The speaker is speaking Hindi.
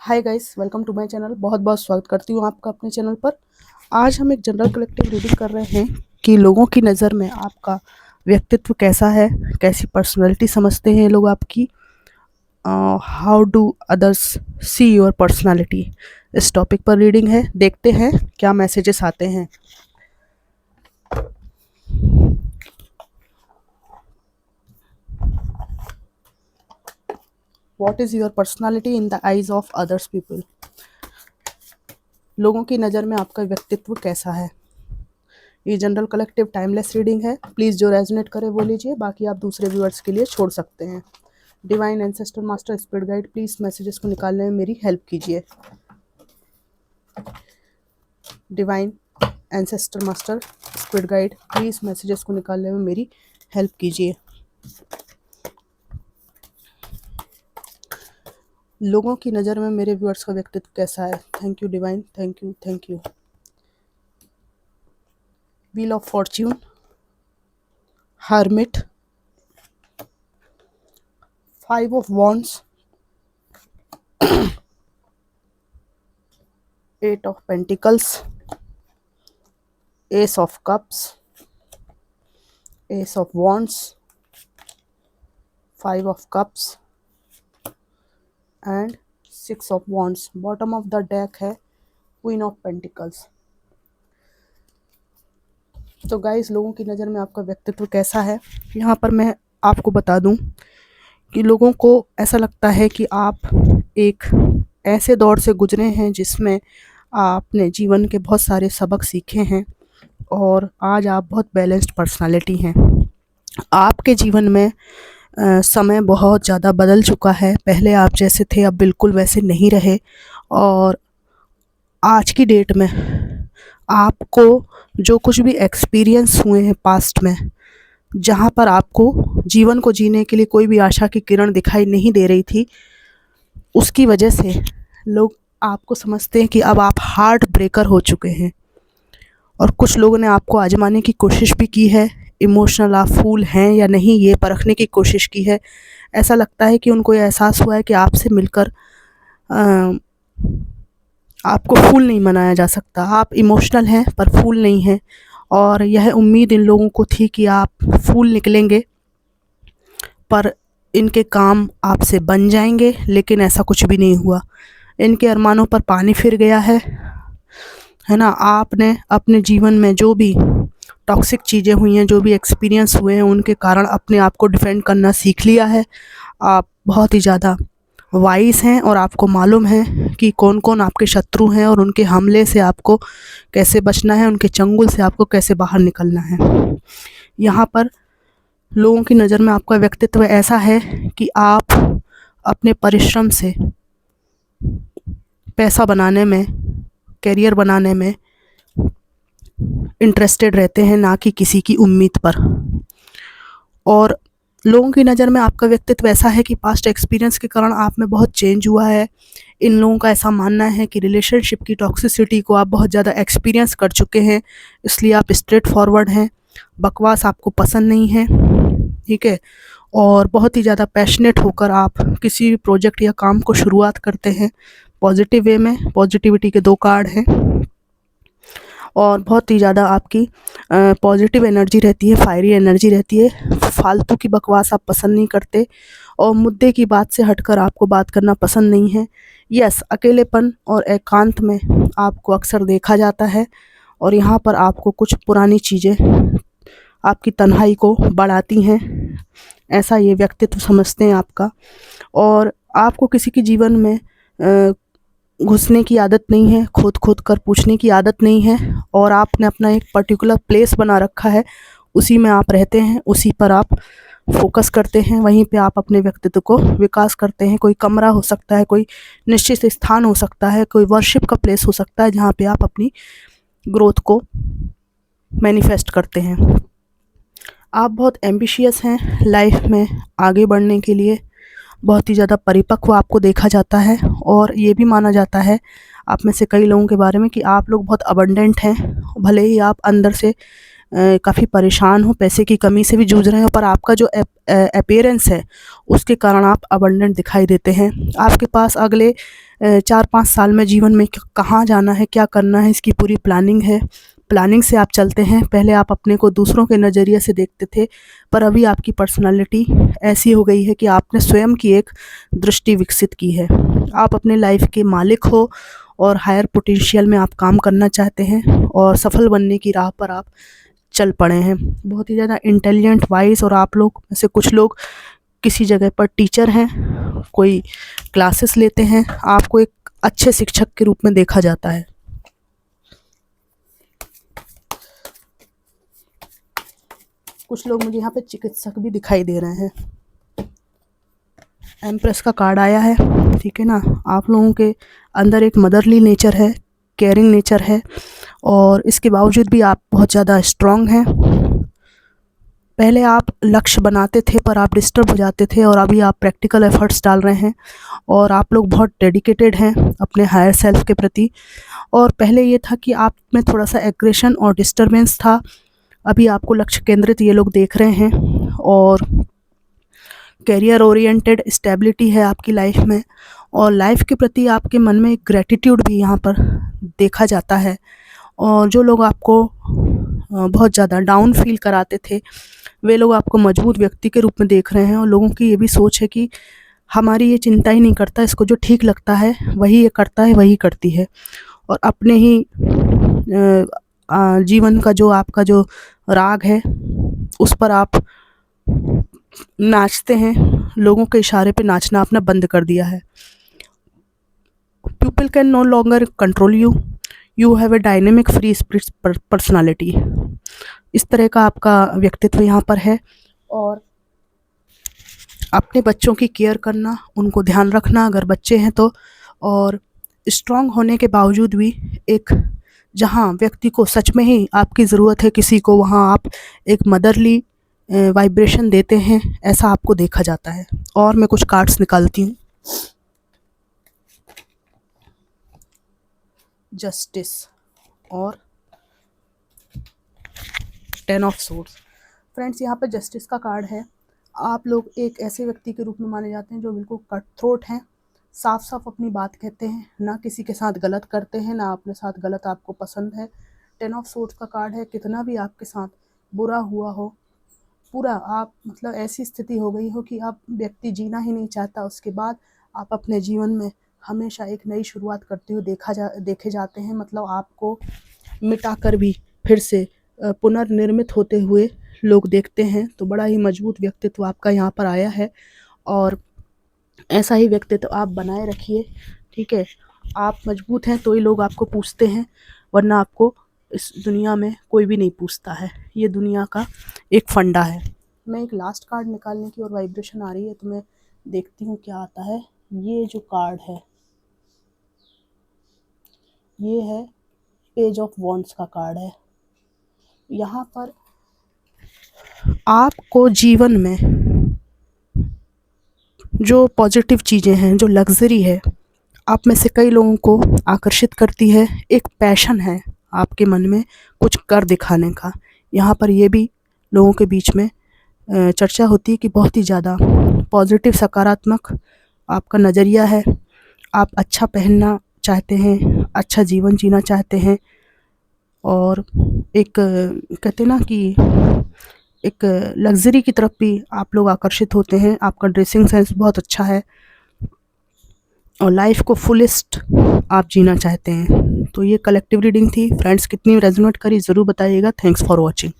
Hi guys, welcome to my channel. बहुत बहुत स्वागत करती हूँ आपका अपने चैनल पर। आज हम एक जनरल कलेक्टिव रीडिंग कर रहे हैं कि लोगों की नज़र में आपका व्यक्तित्व कैसा है, कैसी पर्सनैलिटी समझते हैं लोग आपकी, how do others see your personality. इस टॉपिक पर रीडिंग है। देखते हैं क्या मैसेजेस आते हैं। What is your personality in the eyes of others people. लोगों की नज़र में आपका व्यक्तित्व कैसा है। ये जनरल कलेक्टिव टाइमलेस रीडिंग है। प्लीज़ जो रेजोनेट करे वो लीजिए, बाकी आप दूसरे व्यूअर्स के लिए छोड़ सकते हैं। Divine ancestor master spirit guide, please messages को निकालने में मेरी हेल्प कीजिए। Divine ancestor master spirit guide, please messages को निकालने में मेरी हेल्प कीजिए। लोगों की नज़र में मेरे व्यूअर्स का व्यक्तित्व कैसा है। Thank you divine, thank you, thank you. Wheel of Fortune, hermit, 5 of wands, 8 of pentacles, ace of cups, ace of wands, 5 of cups and 6 of wands। Bottom of the deck है क्वीन ऑफ पेंटिकल्स। तो गाइस, लोगों की नज़र में आपका व्यक्तित्व कैसा है, यहाँ पर मैं आपको बता दूं कि लोगों को ऐसा लगता है कि आप एक ऐसे दौर से गुजरे हैं जिसमें आपने जीवन के बहुत सारे सबक सीखे हैं और आज आप बहुत बैलेंस्ड पर्सनालिटी हैं। आपके जीवन में समय बहुत ज़्यादा बदल चुका है। पहले आप जैसे थे अब बिल्कुल वैसे नहीं रहे, और आज की डेट में आपको जो कुछ भी एक्सपीरियंस हुए हैं पास्ट में, जहाँ पर आपको जीवन को जीने के लिए कोई भी आशा की किरण दिखाई नहीं दे रही थी, उसकी वजह से लोग आपको समझते हैं कि अब आप हार्ट ब्रेकर हो चुके हैं। और कुछ लोगों ने आपको आजमाने की कोशिश भी की है। इमोशनल आप फूल हैं या नहीं ये परखने की कोशिश की है। ऐसा लगता है कि उनको ये एहसास हुआ है कि आपसे मिलकर आपको फूल नहीं मनाया जा सकता। आप इमोशनल हैं पर फूल नहीं हैं, और यह उम्मीद इन लोगों को थी कि आप फूल निकलेंगे, पर इनके काम आपसे बन जाएंगे, लेकिन ऐसा कुछ भी नहीं हुआ। इनके अरमानों पर पानी फिर गया है ना। आपने अपने जीवन में जो भी टॉक्सिक चीज़ें हुई हैं, जो भी एक्सपीरियंस हुए हैं, उनके कारण अपने आप को डिफेंड करना सीख लिया है। आप बहुत ही ज़्यादा वाइज हैं और आपको मालूम है कि कौन कौन आपके शत्रु हैं और उनके हमले से आपको कैसे बचना है, उनके चंगुल से आपको कैसे बाहर निकलना है। यहाँ पर लोगों की नज़र में आपका व्यक्तित्व ऐसा है कि आप अपने परिश्रम से पैसा बनाने में, करियर बनाने में इंटरेस्टेड रहते हैं, ना कि किसी की उम्मीद पर। और लोगों की नज़र में आपका व्यक्तित्व ऐसा है कि पास्ट एक्सपीरियंस के कारण आप में बहुत चेंज हुआ है। इन लोगों का ऐसा मानना है कि रिलेशनशिप की टॉक्सिसिटी को आप बहुत ज़्यादा एक्सपीरियंस कर चुके हैं, इसलिए आप स्ट्रेट फॉरवर्ड हैं। बकवास आपको पसंद नहीं है, ठीक है। और बहुत ही ज़्यादा पैशनेट होकर आप किसी भी प्रोजेक्ट या काम को शुरुआत करते हैं पॉजिटिव वे में। पॉजिटिविटी के 2 कार्ड हैं और बहुत ही ज़्यादा आपकी पॉजिटिव एनर्जी रहती है, फायरी एनर्जी रहती है। फालतू की बकवास आप पसंद नहीं करते और मुद्दे की बात से हटकर आपको बात करना पसंद नहीं है। यस, अकेलेपन और एकांत में आपको अक्सर देखा जाता है, और यहाँ पर आपको कुछ पुरानी चीज़ें आपकी तन्हाई को बढ़ाती हैं, ऐसा ये व्यक्तित्व समझते हैं आपका। और आपको किसी के जीवन में घुसने की आदत नहीं है, खोद कर पूछने की आदत नहीं है, और आपने अपना एक पर्टिकुलर प्लेस बना रखा है, उसी में आप रहते हैं, उसी पर आप फोकस करते हैं, वहीं पे आप अपने व्यक्तित्व को विकास करते हैं। कोई कमरा हो सकता है, कोई निश्चित स्थान हो सकता है, कोई वर्शिप का प्लेस हो सकता है, जहाँ पे आप अपनी ग्रोथ को मैनिफेस्ट करते हैं। आप बहुत एम्बिशियस हैं लाइफ में आगे बढ़ने के लिए, बहुत ही ज़्यादा परिपक्व आपको देखा जाता है। और ये भी माना जाता है आप में से कई लोगों के बारे में कि आप लोग बहुत अबंडेंट हैं, भले ही आप अंदर से काफ़ी परेशान हो, पैसे की कमी से भी जूझ रहे हो, पर आपका जो अपीयरेंस है उसके कारण आप अबंडेंट दिखाई देते हैं। आपके पास अगले 4-5 साल में जीवन में कहाँ जाना है, क्या करना है, इसकी पूरी प्लानिंग है। प्लानिंग से आप चलते हैं। पहले आप अपने को दूसरों के नज़रिए से देखते थे, पर अभी आपकी पर्सनालिटी ऐसी हो गई है कि आपने स्वयं की एक दृष्टि विकसित की है। आप अपने लाइफ के मालिक हो और हायर पोटेंशियल में आप काम करना चाहते हैं और सफल बनने की राह पर आप चल पड़े हैं। बहुत ही ज़्यादा इंटेलिजेंट, वाइज, और आप लोग में से कुछ लोग किसी जगह पर टीचर हैं, कोई क्लासेस लेते हैं, आपको एक अच्छे शिक्षक के रूप में देखा जाता है। कुछ लोग मुझे यहाँ पे चिकित्सक भी दिखाई दे रहे हैं। एम्प्रेस का कार्ड आया है, ठीक है ना। आप लोगों के अंदर एक मदरली नेचर है, केयरिंग नेचर है, और इसके बावजूद भी आप बहुत ज़्यादा स्ट्रॉन्ग हैं। पहले आप लक्ष्य बनाते थे पर आप डिस्टर्ब हो जाते थे, और अभी आप प्रैक्टिकल एफर्ट्स डाल रहे हैं और आप लोग बहुत डेडिकेटेड हैं अपने हायर सेल्फ के प्रति। और पहले ये था कि आप में थोड़ा सा एग्रेशन और डिस्टर्बेंस था, अभी आपको लक्ष्य केंद्रित ये लोग देख रहे हैं, और कैरियर ओरिएंटेड स्टेबिलिटी है आपकी लाइफ में, और लाइफ के प्रति आपके मन में एक ग्रैटिट्यूड भी यहाँ पर देखा जाता है। और जो लोग आपको बहुत ज़्यादा डाउन फील कराते थे, वे लोग आपको मजबूत व्यक्ति के रूप में देख रहे हैं, और लोगों की ये भी सोच है कि हमारी ये चिंता ही नहीं करता, इसको जो ठीक लगता है वही ये करता है, वही करती है। और अपने ही जीवन का जो आपका जो राग है उस पर आप नाचते हैं, लोगों के इशारे पे नाचना आपने बंद कर दिया है। People can no longer control you, you have a dynamic free spirit personality. इस तरह का आपका व्यक्तित्व यहाँ पर है। और अपने बच्चों की केयर करना, उनको ध्यान रखना अगर बच्चे हैं तो, और स्ट्रॉन्ग होने के बावजूद भी एक जहाँ व्यक्ति को सच में ही आपकी ज़रूरत है किसी को, वहाँ आप एक मदरली वाइब्रेशन देते हैं, ऐसा आपको देखा जाता है। और मैं कुछ कार्ड्स निकालती हूँ। जस्टिस और 10 ऑफ सोर्ड्स। फ्रेंड्स, यहाँ पर जस्टिस का कार्ड है। आप लोग एक ऐसे व्यक्ति के रूप में माने जाते हैं जो बिल्कुल कट थ्रोट हैं, साफ साफ अपनी बात कहते हैं, ना किसी के साथ गलत करते हैं, ना अपने साथ गलत आपको पसंद है। 10 ऑफ सोर्ड्स का कार्ड है, कितना भी आपके साथ बुरा हुआ हो, पूरा आप मतलब ऐसी स्थिति हो गई हो कि आप व्यक्ति जीना ही नहीं चाहता, उसके बाद आप अपने जीवन में हमेशा एक नई शुरुआत करते हुए देखे जाते हैं। मतलब आपको मिटा कर भी फिर से पुनर्निर्मित होते हुए लोग देखते हैं। तो बड़ा ही मजबूत व्यक्तित्व आपका यहाँ पर आया है, और ऐसा ही व्यक्तित्व आप बनाए रखिए, ठीक है। आप मजबूत हैं तो ही लोग आपको पूछते हैं, वरना आपको इस दुनिया में कोई भी नहीं पूछता है। ये दुनिया का एक फंडा है। मैं एक लास्ट कार्ड निकालने की और वाइब्रेशन आ रही है, तो मैं देखती हूँ क्या आता है। ये जो कार्ड है ये है पेज ऑफ वॉन्ड्स का कार्ड है। यहाँ पर आपको जीवन में जो पॉजिटिव चीज़ें हैं, जो लग्जरी है, आप में से कई लोगों को आकर्षित करती है। एक पैशन है आपके मन में कुछ कर दिखाने का। यहाँ पर ये भी लोगों के बीच में चर्चा होती है कि बहुत ही ज़्यादा पॉजिटिव, सकारात्मक आपका नज़रिया है। आप अच्छा पहनना चाहते हैं, अच्छा जीवन जीना चाहते हैं, और एक कहते ना कि एक लग्जरी की तरफ भी आप लोग आकर्षित होते हैं। आपका ड्रेसिंग सेंस बहुत अच्छा है, और लाइफ को फुलेस्ट आप जीना चाहते हैं। तो ये कलेक्टिव रीडिंग थी फ्रेंड्स, कितनी रेजोनेट करी ज़रूर बताइएगा। Thanks for watching.